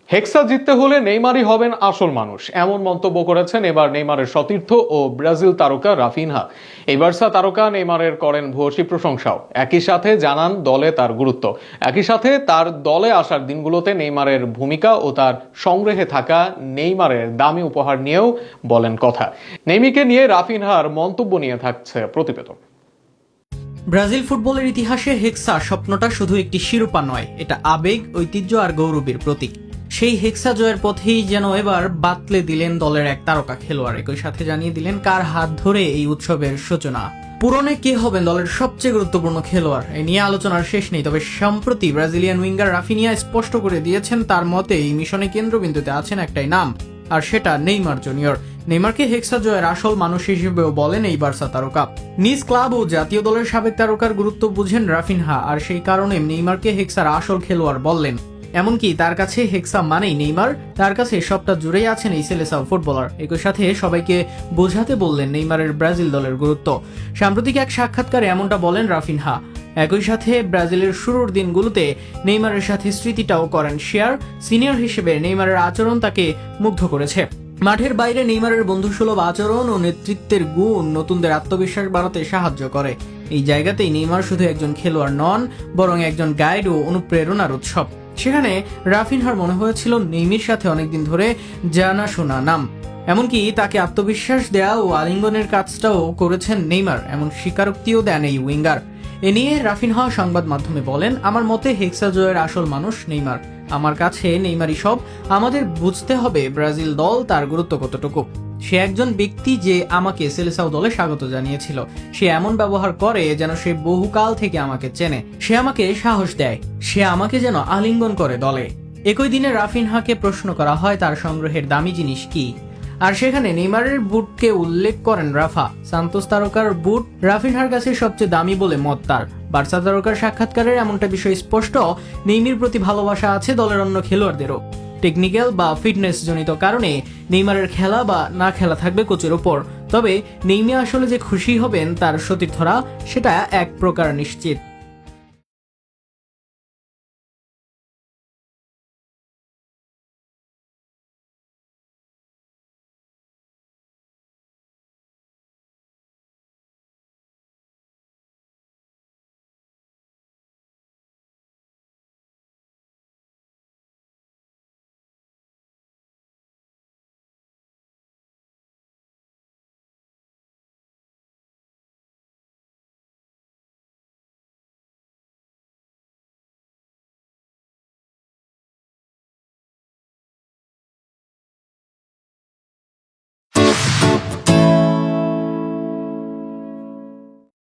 হেক্সা জিততে হলে নেইমারই হবেন আসল মানুষ, এমন মন্তব্য করেছেন এবার নেইমারের সতীর্থ ও ব্রাজিল তারকা রাফিনহা। এই বার্সা তারকা নেইমারের করেন ভূয়সী প্রশংসাও, একই সাথে জানান দলে তার গুরুত্ব। একই সাথে তার দলে আসার দিনগুলোতে নেইমারের ভূমিকা ও তার সংগ্রহে থাকা নেইমারের দামি উপহার নিয়েও বলেন কথা। নেইমিকে নিয়ে রাফিনহার মন্তব্য নিয়ে থাকছে প্রতিবেদন। ব্রাজিল ফুটবলের ইতিহাসে হেক্সা স্বপ্নটা শুধু একটি শিরোপা নয়, এটা আবেগ, ঐতিহ্য আর গৌরবের প্রতীক। সেই হেক্সা জয়ের পথেই যেন এবার বাতলে দিলেন দলের এক তারকা খেলোয়াড়। একই সাথে জানিয়ে দিলেন কার হাত ধরে এই উৎসবের সূচনা। পূরণে কে হবেন দলের সবচেয়ে গুরুত্বপূর্ণ খেলোয়াড়, এ নিয়ে আলোচনার শেষ নেই। তবে সম্প্রতি ব্রাজিলিয়ান উইঙ্গার রাফিনিয়া স্পষ্ট করে দিয়েছেন তার মতে এই মিশনে কেন্দ্রবিন্দুতে আছেন একটাই নাম, আর সেটা নেইমার জুনিয়র। নেইমারকে হেক্সা জয়ের আসল মানুষ হিসেবেও বলেন এই বার্সা তারকা। নিজ ক্লাব ও জাতীয় দলের সাবেক তারকার গুরুত্ব বুঝেন রাফিনহা, আর সেই কারণে নেইমারকে হেক্সার আসল খেলোয়াড় বললেন। এমনকি তার কাছে হেক্সা মানেই নেইমার, তার কাছে সবটা জুড়েই আছেন এই সেলেসাও ফুটবলার। একই সাথে সবাইকে বোঝাতে বললেন নেইমারের ব্রাজিল দলের গুরুত্ব। সাম্প্রতিক এক সাক্ষাৎকারে এমনটা বলেন রাফিনহা। একই সাথে ব্রাজিলের শুরুর দিনগুলোতে নেইমারের সাথে স্মৃতিটাও করেন শেয়ার। সিনিয়র হিসেবে নেইমারের আচরণ তাকে মুগ্ধ করেছে। মাঠের বাইরে নেইমারের বন্ধুসুলভ আচরণ ও নেতৃত্বের গুণ নতুনদের আত্মবিশ্বাস বাড়াতে সাহায্য করে। এই জায়গাতেই নেইমার শুধু একজন খেলোয়াড় নন, বরং একজন গাইড ও অনুপ্রেরণার উৎসব। সেখানে রাফিনহার মনে হয়েছিল নেইমির সাথে অনেকদিন ধরে জানাশোনা নাম, এমনকি তাকে আত্মবিশ্বাস দেয়া ও আলিঙ্গনের কাজটাও করেছেন নেইমার, এমন স্বীকারোক্তিও দেন এই উইঙ্গার। এ নিয়ে রাফিনহা সংবাদ মাধ্যমে বলেন, আমার মতে হেক্সা জয়ের আসল মানুষ নেইমার। আমার কাছে নেইমারই সব। আমাদের বুঝতে হবে ব্রাজিল দল তার গুরুত্ব কতটুকু। সে একজন ব্যক্তি যে আমাকে সেলেসাও দলে স্বাগত জানিয়েছিল। সে এমন ব্যবহার করে যেন সে বহুকাল থেকে আমাকে চেনে। সে আমাকে সাহস দেয়, সে আমাকে যেন আলিঙ্গন করে দলে। একই দিনে রাফিনহাকে প্রশ্ন করা হয় তার সংগ্রহের দামি জিনিস কি, আর সেখানে নেইমারের বুটকে উল্লেখ করেন রাফা। সান্তোস তারকার বুট রাফিনহার কাছে সবচেয়ে দামি বলে মত তার। বার্সা তারকার সাক্ষাৎকারের এমনটা বিষয় স্পষ্ট। নেইমির প্রতি ভালোবাসা আছে দলের অন্য খেলোয়াড়দেরও। টেকনিক্যাল বা ফিটনেস জনিত কারণে নেইমারের খেলা বা না খেলা থাকবে কোচের উপর। তবে নেইমি আসলে যে খুশি হবেন তার সতীর্থরা, সেটা এক প্রকার নিশ্চিত।